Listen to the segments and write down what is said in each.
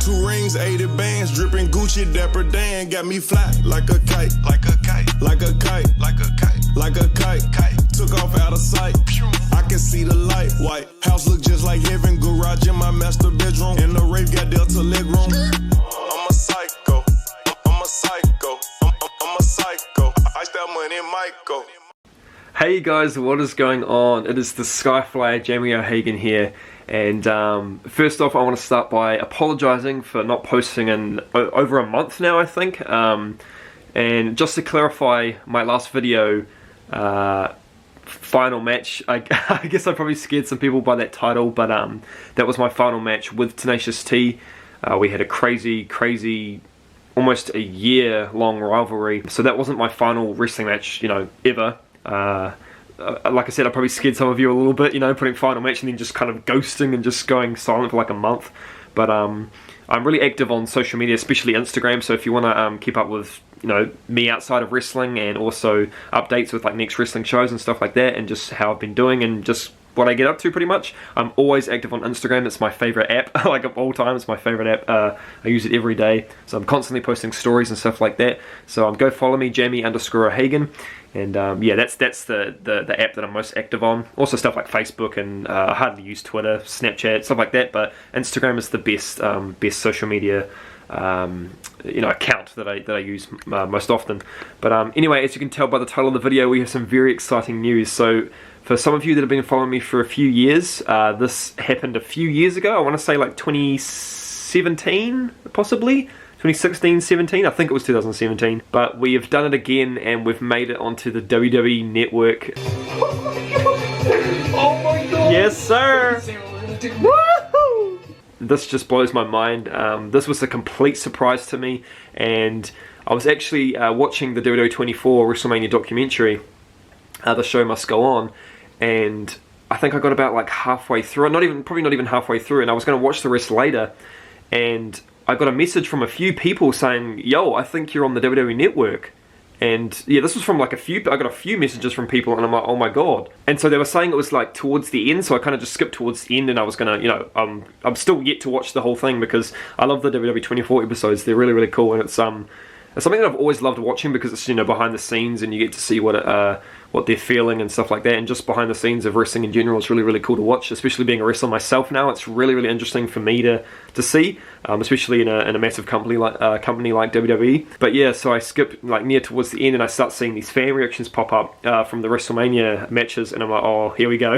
2 rings, 80 bands, dripping Gucci, Dapper Dan, got me fly like a kite, like a kite, like a kite, like a kite, like a kite, took off out of sight. I can see the light, white house look just like heaven, garage in my master bedroom, and the rave got Delta leg room. I'm a psycho, I'm a psycho, I'm a psycho, I style money, Michael. Hey guys, what is going on? It is the SkyFlyer, Jamie O'Hagan here, and first off I want to start by apologising for not posting in over a month now, I think, and just to clarify my last video, final match, I guess I probably scared some people by that title, but that was my final match with Tenacious T. We had a crazy almost a year long rivalry, so that wasn't my final wrestling match, you know, ever. Like I said, I probably scared some of you a little bit, you know, putting final match and then just kind of ghosting and just going silent for like a month. But I'm really active on social media, especially Instagram, so if you want to keep up with, you know, me outside of wrestling, and also updates with like next wrestling shows and stuff like that, and just how I've been doing and just what I get up to pretty much, I'm always active on Instagram. It's my favorite app, like of all time. It's my favorite app. I use it every day, so I'm constantly posting stories and stuff like that. So go follow me, Jamie_O'Hagan, and yeah, that's the app that I'm most active on. Also stuff like Facebook, and I hardly use Twitter, Snapchat, stuff like that, but Instagram is the best social media you know, account that I use most often. But anyway, as you can tell by the title of the video, we have some very exciting news. So for some of you that have been following me for a few years, this happened a few years ago. I want to say like 2017, possibly 2016, 17. I think it was 2017. But we have done it again, and we've made it onto the WWE Network. Oh my god! Yes, sir. Woohoo! This just blows my mind. This was a complete surprise to me, and I was actually watching the WWE 24 WrestleMania documentary, The Show Must Go On, and I think I got about like halfway through, probably not even halfway through, and I was going to watch the rest later, and I got a message from a few people saying, yo, I think you're on the WWE Network. And yeah, this was from like I got a few messages from people, and I'm like, oh my god. And so they were saying it was like towards the end, so I kind of just skipped towards the end, and I was gonna, you know, I'm still yet to watch the whole thing because I love the WWE 24 episodes. They're really cool, and it's something that I've always loved watching because it's, you know, behind the scenes, and you get to see what they're feeling and stuff like that, and just behind the scenes of wrestling in general. It's really cool to watch, especially being a wrestler myself now. It's really interesting for me to see, especially in a massive company like WWE. But yeah, so I skip like near towards the end, and I start seeing these fan reactions pop up from the WrestleMania matches, and I'm like, oh, here we go.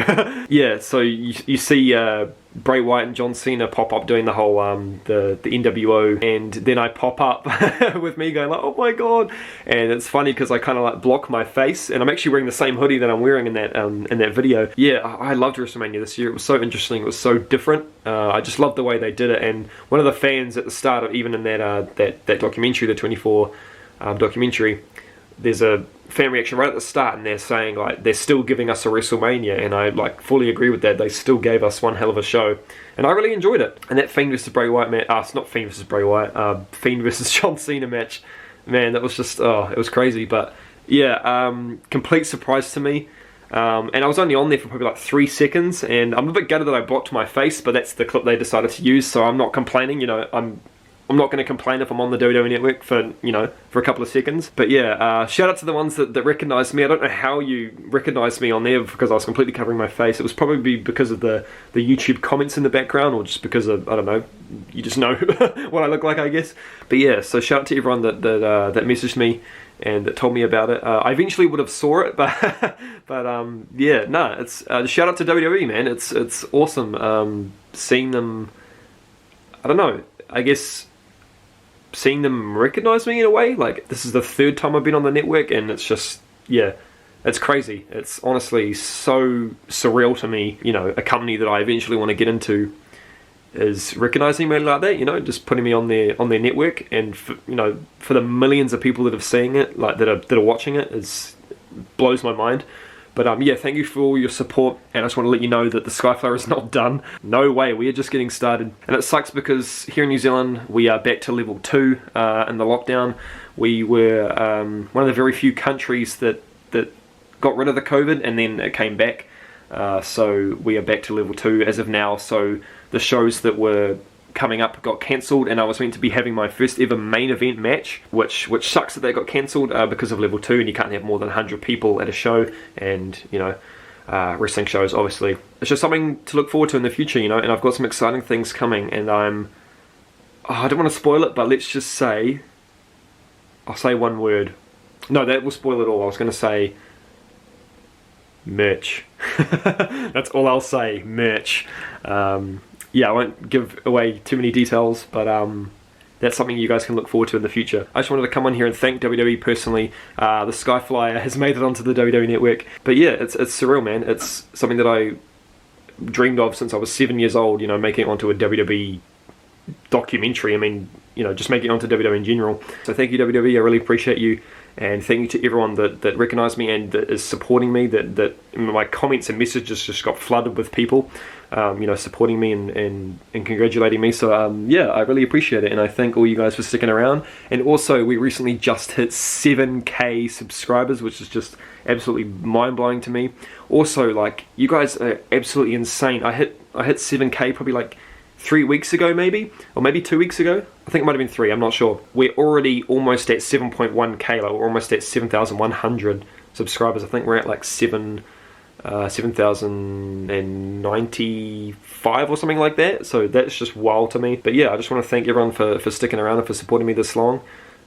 Yeah, so you see Bray Wyatt and John Cena pop up doing the whole the NWO, and then I pop up with me going like, oh my god. And it's funny because I kind of like block my face, and I'm actually wearing the same hoodie that I'm wearing in that video. Yeah, I loved WrestleMania this year. It was so interesting. It was so different. I just loved the way they did it. And one of the fans at the start of, even in that documentary, the 24 documentary, there's a fan reaction right at the start, and they're saying like they're still giving us a WrestleMania, and I like fully agree with that. They still gave us one hell of a show, and I really enjoyed it. And that Fiend versus Bray Wyatt match, it's not Fiend versus Bray Wyatt, Fiend versus John Cena match, man, that was just, it was crazy. But yeah, complete surprise to me. And I was only on there for probably like 3 seconds, and I'm a bit gutted that I blocked my face, but that's the clip they decided to use, so I'm not complaining. You know, I'm not going to complain if I'm on the WWE Network for, you know, for a couple of seconds. But yeah, shout out to the ones that recognised me. I don't know how you recognised me on there because I was completely covering my face. It was probably because of the YouTube comments in the background, or just because of, I don't know, you just know what I look like, I guess. But yeah, so shout out to everyone that messaged me and that told me about it. I eventually would have saw it, but yeah, no, it's shout out to WWE, man. It's awesome seeing them. I don't know, I guess seeing them recognize me in a way. Like, this is the 3rd time I've been on the network, and it's just, yeah, it's crazy. It's honestly so surreal to me, you know, a company that I eventually want to get into is recognizing me like that, you know, just putting me on their network, and for, you know, for the millions of people that have seen it, like that are watching it, blows my mind. But yeah, thank you for all your support, and I just want to let you know that the SkyFlyer is not done. No way, we are just getting started. And it sucks because here in New Zealand, we are back to level 2 in the lockdown. We were one of the very few countries that got rid of the COVID, and then it came back. So we are back to level 2 as of now. So the shows that were coming up got cancelled, and I was meant to be having my first ever main event match, which sucks that they got cancelled because of level 2, and you can't have more than 100 people at a show, and you know, wrestling shows, obviously. It's just something to look forward to in the future, you know, and I've got some exciting things coming, and I don't want to spoil it, but let's just say, I'll say one word. No, that will spoil it all. I was going to say merch. That's all I'll say, merch. Yeah, I won't give away too many details, but that's something you guys can look forward to in the future. I just wanted to come on here and thank WWE personally. The SkyFlyer has made it onto the WWE network. But yeah, it's surreal, man. It's something that I dreamed of since I was 7 years old, you know, making it onto a WWE documentary. I mean, you know, just making it onto WWE in general. So thank you, WWE. I really appreciate you. And thank you to everyone that recognised me and that is supporting me. That my comments and messages just got flooded with people, you know, supporting me and congratulating me. So yeah, I really appreciate it, and I thank all you guys for sticking around. And also, we recently just hit 7K subscribers, which is just absolutely mind-blowing to me. Also, like, you guys are absolutely insane. I hit 7K probably like 3 weeks ago, maybe, or maybe 2 weeks ago. I think it might have been 3, I'm not sure. We're already almost at 7.1k, like we're almost at 7,100 subscribers. I think we're at like 7,095 or something like that. So that's just wild to me. But yeah, I just want to thank everyone for sticking around and for supporting me this long.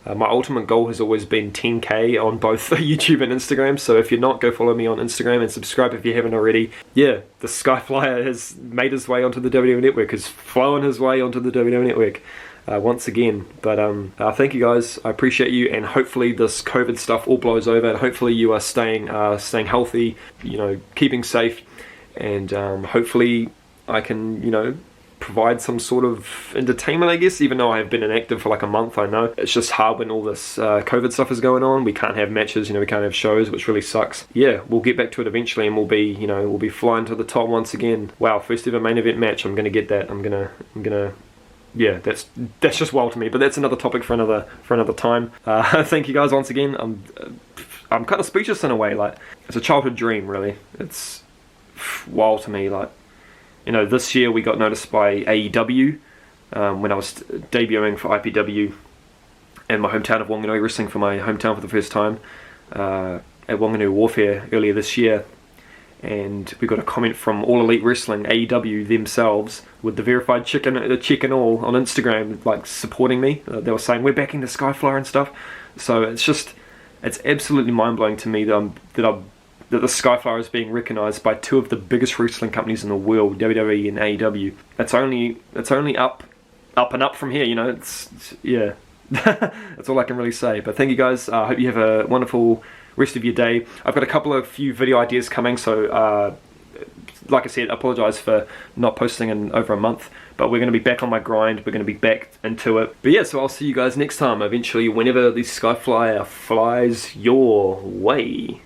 My ultimate goal has always been 10k on both YouTube and Instagram, so if you're not, go follow me on Instagram and subscribe if you haven't already. Yeah, the SkyFlyer has made his way onto the WWE network, has flown his way onto the WWE network once again. But thank you guys, I appreciate you, and hopefully this COVID stuff all blows over, and hopefully you are staying healthy, you know, keeping safe, and hopefully I can, you know, provide some sort of entertainment, I guess, even though I have been inactive for like a month. I know it's just hard when all this COVID stuff is going on. We can't have matches, you know, we can't have shows, which really sucks. Yeah, we'll get back to it eventually, and we'll be flying to the top once again. Wow, first ever main event match. I'm gonna get that. I'm gonna yeah, that's just wild to me, but that's another topic for another time. Thank you guys once again. I'm kind of speechless in a way. Like, it's a childhood dream, really. It's wild to me. Like, you know, this year we got noticed by AEW when I was debuting for IPW in my hometown of Wanganui, wrestling for my hometown for the first time at Wanganui Warfare earlier this year. And we got a comment from All Elite Wrestling, AEW themselves, with the verified check and all on Instagram, like, supporting me. They were saying, we're backing the SkyFlyer and stuff. So it's absolutely mind-blowing to me that the SkyFlyer is being recognised by two of the biggest wrestling companies in the world, WWE and AEW. It's only up and up from here, you know. Yeah, that's all I can really say. But thank you guys. I hope you have a wonderful rest of your day. I've got a few video ideas coming, so like I said, I apologise for not posting in over a month, but we're going to be back on my grind. We're going to be back into it. But yeah, so I'll see you guys next time, eventually, whenever the SkyFlyer flies your way.